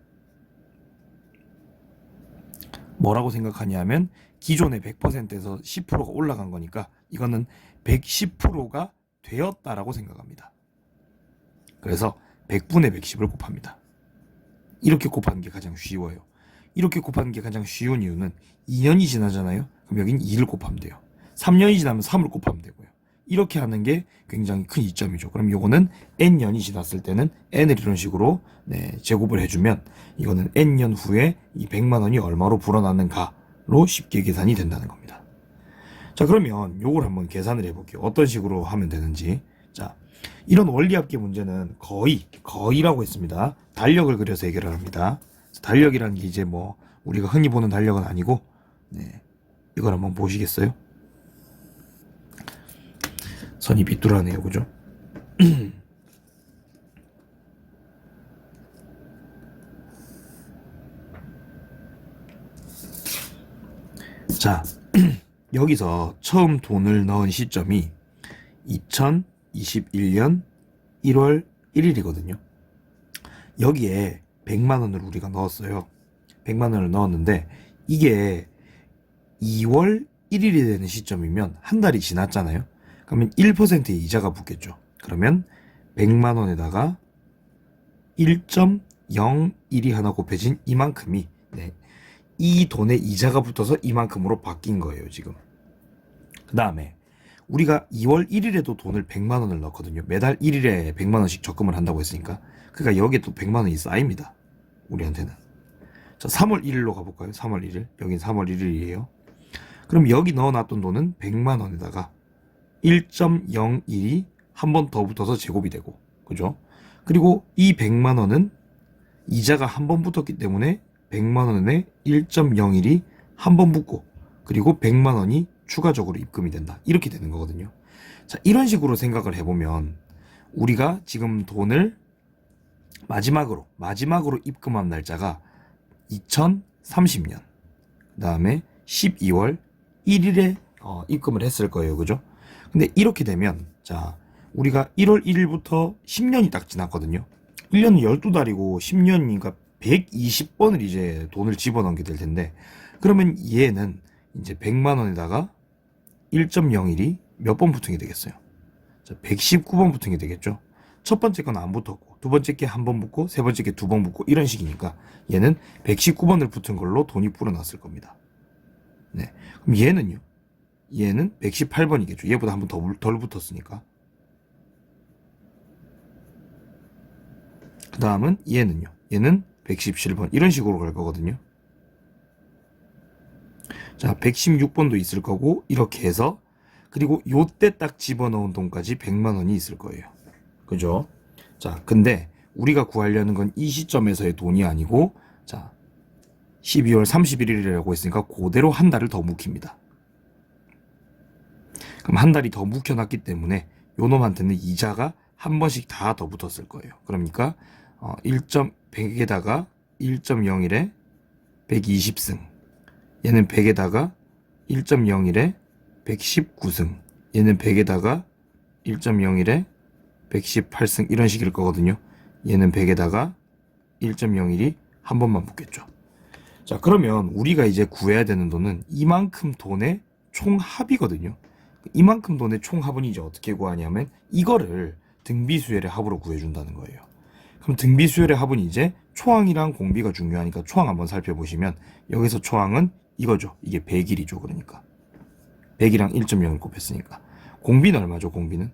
Speaker 1: 뭐라고 생각하냐면 기존의 100%에서 10%가 올라간 거니까 이거는 110%가 되었다라고 생각합니다. 그래서 100분의 110을 곱합니다. 이렇게 곱하는 게 가장 쉬워요. 이렇게 곱하는 게 가장 쉬운 이유는 2년이 지나잖아요. 그럼 여긴 2를 곱하면 돼요. 3년이 지나면 3을 곱하면 되고요. 이렇게 하는 게 굉장히 큰 이점이죠. 그럼 요거는 n년이 지났을 때는 n을 이런 식으로 제곱을 해주면 이거는 n년 후에 이 100만 원이 얼마로 불어났는가로 쉽게 계산이 된다는 겁니다. 자, 그러면 요걸 한번 계산을 해볼게요. 어떤 식으로 하면 되는지. 자, 이런 원리합계 문제는 거의라고 했습니다. 달력을 그려서 해결을 합니다. 달력이라는 게 이제 뭐 우리가 흔히 보는 달력은 아니고, 이걸 한번 보시겠어요? 선이 빗dur하네요, 그죠? 자, 여기서 처음 돈을 넣은 시점이 2021년 1월 1일이거든요. 여기에 100만 원을 우리가 넣었어요. 100만 원을 넣었는데 이게 2월 1일이 되는 시점이면 한 달이 지났잖아요. 그러면 1%의 이자가 붙겠죠. 그러면 100만 원에다가 1.01이 하나 곱해진 이만큼이 이 돈에 이자가 붙어서 이만큼으로 바뀐 거예요, 지금. 그 다음에 우리가 2월 1일에도 돈을 100만 원을 넣거든요. 매달 1일에 100만 원씩 적금을 한다고 했으니까. 그러니까 여기에 또 100만 원이 쌓입니다, 우리한테는. 자, 3월 1일로 가볼까요? 3월 1일. 여긴 3월 1일이에요. 그럼 여기 넣어놨던 돈은 100만 원에다가 1.01이 한 번 더 붙어서 제곱이 되고, 그죠? 그리고 이 100만 원은 이자가 한 번 붙었기 때문에 100만 원에 1.01이 한 번 붙고, 그리고 100만 원이 추가적으로 입금이 된다. 이렇게 되는 거거든요. 자, 이런 식으로 생각을 해보면 우리가 지금 돈을 마지막으로 입금한 날짜가 2030년 그 다음에 12월 1일에 입금을 했을 거예요, 그죠? 근데 이렇게 되면, 자, 우리가 1월 1일부터 10년이 딱 지났거든요. 1년은 12달이고 10년이니까 120번을 이제 돈을 집어넣게 될 텐데, 그러면 얘는 이제 100만 원에다가 1.01이 몇 번 붙은 게 되겠어요? 자, 119번 붙은 게 되겠죠? 첫 번째 건 안 붙었고, 두 번째 게 한 번 붙고, 세 번째 게 두 번 붙고, 이런 식이니까 얘는 119번을 붙은 걸로 돈이 불어났을 겁니다. 그럼 얘는요? 얘는 118번이겠죠. 얘보다 한 번 덜 붙었으니까. 그 다음은 얘는요? 얘는 117번. 이런 식으로 갈 거거든요. 자, 116번도 있을 거고, 이렇게 해서, 그리고 요때 딱 집어넣은 돈까지 100만 원이 있을 거예요. 그죠? 자, 근데 우리가 구하려는 건 이 시점에서의 돈이 아니고, 자, 12월 31일이라고 했으니까 그대로 한 달을 더 묵힙니다. 그럼 한 달이 더 묵혀놨기 때문에 요 놈한테는 이자가 한 번씩 다 더 붙었을 거예요. 그러니까 100에다가 1.01에 120승, 얘는 100에다가 1.01에 119승, 얘는 100에다가 1.01에 118승, 이런 식일 거거든요. 얘는 100에다가 1.01이 한 번만 붙겠죠. 자, 그러면 우리가 이제 구해야 되는 돈은 이만큼 돈의 총합이거든요. 이만큼 돈의 총합은 이제 어떻게 구하냐면 이거를 등비수열의 합으로 구해준다는 거예요. 그럼 등비수열의 합은 이제 초항이랑 공비가 중요하니까 초항 한번 살펴보시면, 여기서 초항은 이거죠. 이게 100일이죠. 그러니까 100이랑 1.0을 곱했으니까. 공비는 얼마죠? 공비는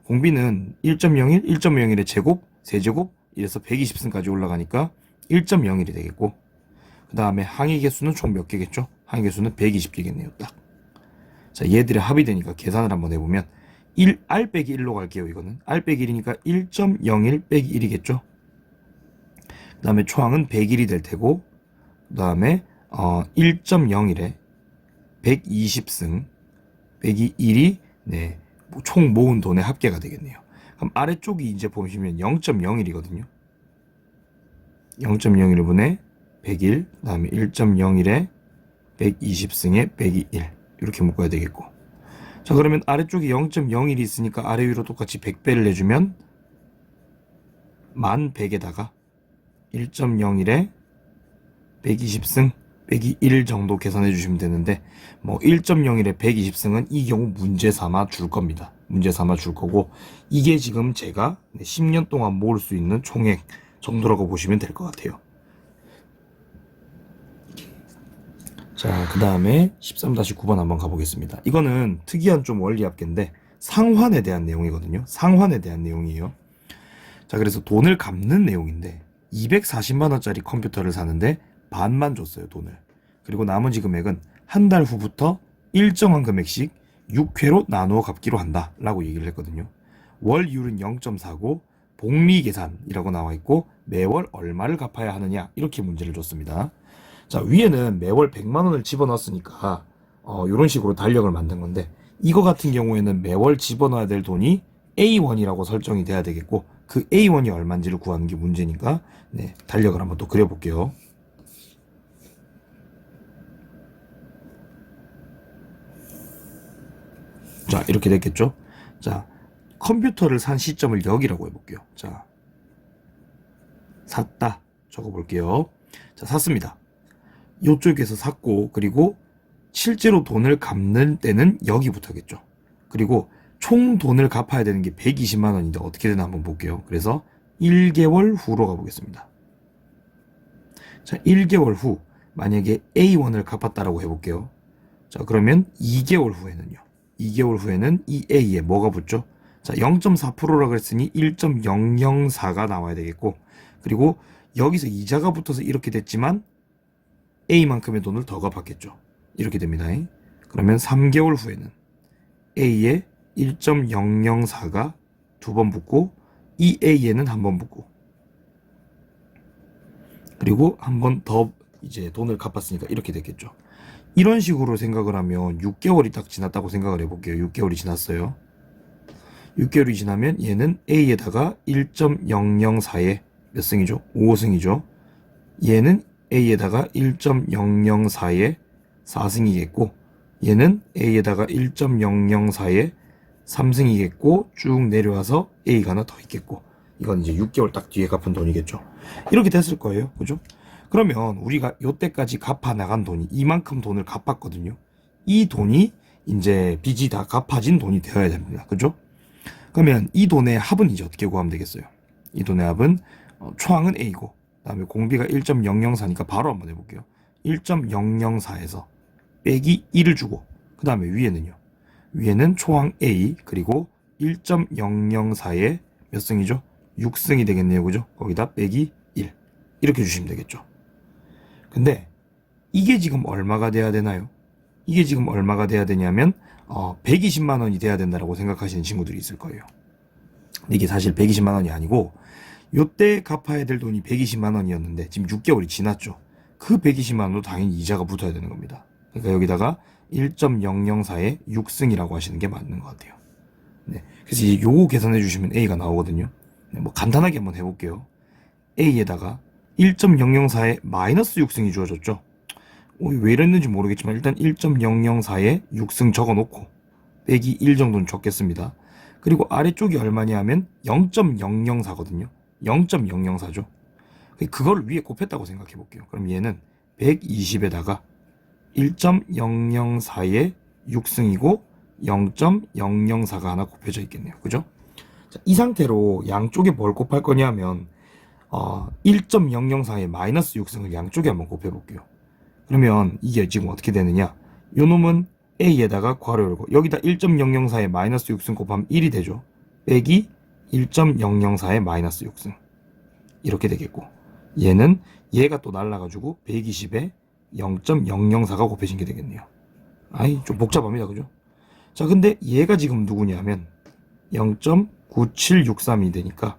Speaker 1: 1.01, 1.01의 제곱, 세제곱, 이래서 120승까지 올라가니까 1.01이 되겠고, 그 다음에 항의 개수는 총 몇 개겠죠? 항의 개수는 120개겠네요. 딱. 자, 얘들의 합이 되니까 계산을 한번 해보면 R 빼기 1로 갈게요. 이거는 R 빼기 1이니까 1.01 빼기 1이겠죠. 그 다음에 초항은 100일이 될 테고, 그 다음에 1.01에 120승 빼기 1이 네, 총 모은 돈의 합계가 되겠네요. 그럼 아래쪽이 이제 보시면 0.01이거든요. 0.01분의 100일, 그 다음에 1.01에 120승에 빼기 1 이렇게 묶어야 되겠고, 자 그러면 아래쪽에 0.01이 있으니까 아래 위로 똑같이 100배를 내주면 1100에다가 1.01에 120승 빼기 1 정도 계산해 주시면 되는데, 뭐 1.01에 120승은 이 경우 문제 삼아 줄 겁니다. 문제 삼아 줄 거고, 이게 지금 제가 10년 동안 모을 수 있는 총액 정도라고 보시면 될 것 같아요. 자, 그 다음에 13-9번 한번 가보겠습니다. 이거는 특이한 좀 원리합계인데 상환에 대한 내용이거든요. 상환에 대한 내용이에요. 자, 그래서 돈을 갚는 내용인데 240만원짜리 컴퓨터를 사는데 반만 줬어요, 돈을. 그리고 나머지 금액은 한 달 후부터 일정한 금액씩 6회로 나누어 갚기로 한다 라고 얘기를 했거든요. 월 이율은 0.4고 복리계산이라고 나와 있고 매월 얼마를 갚아야 하느냐 이렇게 문제를 줬습니다. 자, 위에는 매월 100만원을 집어넣었으니까 이런 식으로 달력을 만든 건데, 이거 같은 경우에는 매월 집어넣어야 될 돈이 A1이라고 설정이 돼야 되겠고, 그 A1이 얼마인지를 구하는 게 문제니까 네, 달력을 한번 또 그려볼게요. 자, 이렇게 됐겠죠? 자, 컴퓨터를 산 시점을 여기라고 해볼게요. 자, 샀다 적어볼게요. 자, 샀습니다. 이쪽에서 샀고, 그리고 실제로 돈을 갚는 때는 여기부터겠죠. 그리고 총 돈을 갚아야 되는 게 120만원인데 어떻게 되나 한번 볼게요. 그래서 1개월 후로 가보겠습니다. 자, 1개월 후 만약에 A1을 갚았다라고 해볼게요. 자, 그러면 2개월 후에는요. 2개월 후에는 이 A에 뭐가 붙죠? 자, 0.4%라고 했으니 1.004가 나와야 되겠고, 그리고 여기서 이자가 붙어서 이렇게 됐지만 A만큼의 돈을 더 갚았겠죠. 이렇게 됩니다. 그러면 3개월 후에는 A에 1.004가 두 번 붙고, 이 A에는 한 번 붙고, 그리고 한 번 더 이제 돈을 갚았으니까 이렇게 됐겠죠. 이런 식으로 생각을 하면 6개월이 딱 지났다고 생각을 해볼게요. 6개월이 지났어요. 6개월이 지나면 얘는 A에다가 1.004에 몇 승이죠? 5승이죠. 얘는 A에다가 1.004에 4승이겠고, 얘는 A에다가 1.004에 3승이겠고, 쭉 내려와서 A가 하나 더 있겠고, 이건 이제 6개월 딱 뒤에 갚은 돈이겠죠. 이렇게 됐을 거예요. 그죠? 그러면 우리가 요때까지 갚아 나간 돈이 이만큼 돈을 갚았거든요. 이 돈이 이제 빚이 다 갚아진 돈이 되어야 됩니다. 그죠? 그러면 이 돈의 합은 이제 어떻게 구하면 되겠어요? 이 돈의 합은 초항은 A고, 그 다음에 공비가 1.004니까 바로 한번 해볼게요. 1.004에서 빼기 1을 주고, 그 다음에 위에는요. 위에는 초항 A 그리고 1.004에 몇 승이죠? 6승이 되겠네요. 그죠? 거기다 빼기 1 이렇게 주시면 되겠죠. 근데 이게 지금 얼마가 돼야 되나요? 이게 지금 얼마가 돼야 되냐면 120만 원이 돼야 된다라고 생각하시는 친구들이 있을 거예요. 근데 이게 사실 120만 원이 아니고, 요때 갚아야 될 돈이 120만 원이었는데 지금 6개월이 지났죠. 그 120만 원도 당연히 이자가 붙어야 되는 겁니다. 그러니까 여기다가 1.004에 6승이라고 하시는 게 맞는 것 같아요. 네, 그래서 이제 요거 계산해 주시면 A가 나오거든요. 네, 뭐 간단하게 한번 해볼게요. A에다가 1.004에 마이너스 6승이 주어졌죠. 왜 이랬는지 모르겠지만 일단 1.004에 6승 적어놓고 빼기 1 정도는 적겠습니다. 그리고 아래쪽이 얼마냐 하면 0.004거든요. 0.004죠. 그걸 위에 곱했다고 생각해 볼게요. 그럼 얘는 120에다가 1.004에 6승이고 0.004가 하나 곱해져 있겠네요. 그죠? 자, 이 상태로 양쪽에 뭘 곱할 거냐 하면 1.004에 마이너스 6승을 양쪽에 한번 곱해 볼게요. 그러면 이게 지금 어떻게 되느냐, 요 놈은 A에다가 괄호 열고 여기다 1.004에 마이너스 6승 곱하면 1이 되죠. 빼기 1.004에 마이너스 6승 이렇게 되겠고, 얘는 얘가 또 날라가지고 120에 0.004가 곱해진 게 되겠네요. 아이 좀 복잡합니다. 그죠? 자, 근데 얘가 지금 누구냐면 0.9763이 되니까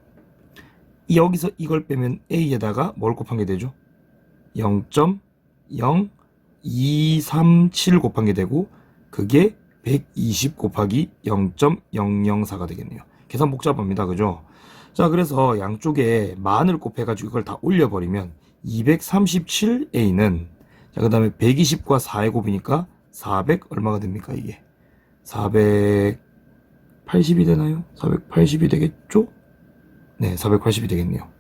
Speaker 1: 여기서 이걸 빼면 A에다가 뭘 곱한 게 되죠? 0.0237 곱한 게 되고 그게 120 곱하기 0.004가 되겠네요. 계산 복잡합니다. 그죠? 자, 그래서 양쪽에 만을 곱해가지고 이걸 다 올려버리면 237A는 자, 그 다음에 120과 4의 곱이니까 400 얼마가 됩니까? 이게 480이 되나요? 480이 되겠죠? 네, 480이 되겠네요.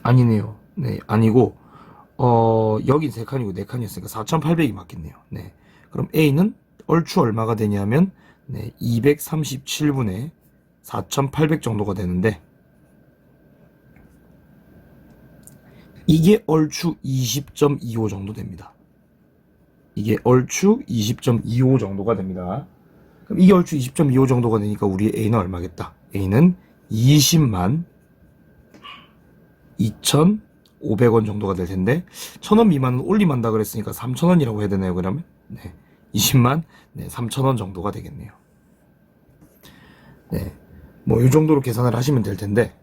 Speaker 1: 아니네요. 네, 아니고 여긴 3칸이고 4칸이었으니까 4800이 맞겠네요. 네. 그럼 A는 얼추 얼마가 되냐면 네, 237분의 4800 정도가 되는데 이게 얼추 20.25 정도 됩니다. 이게 얼추 20.25 정도가 됩니다. 그럼 이게 얼추 20.25 정도가 되니까 우리 A는 얼마겠다? A는 20만 2,500원 정도가 될 텐데 1,000원 미만은 올림한다 그랬으니까 3,000원이라고 해야 되나요? 그러면 네, 20만 3,000원 정도가 되겠네요. 네, 뭐 이 정도로 계산을 하시면 될 텐데,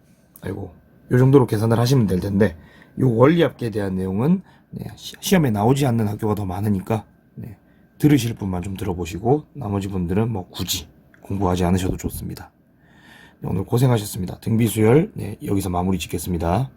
Speaker 1: 아이고, 이 정도로 계산을 하시면 될 텐데, 요 원리합계에 대한 내용은 시험에 나오지 않는 학교가 더 많으니까 들으실 분만 좀 들어보시고 나머지 분들은 뭐 굳이 공부하지 않으셔도 좋습니다. 오늘 고생하셨습니다. 등비수열 여기서 마무리 짓겠습니다.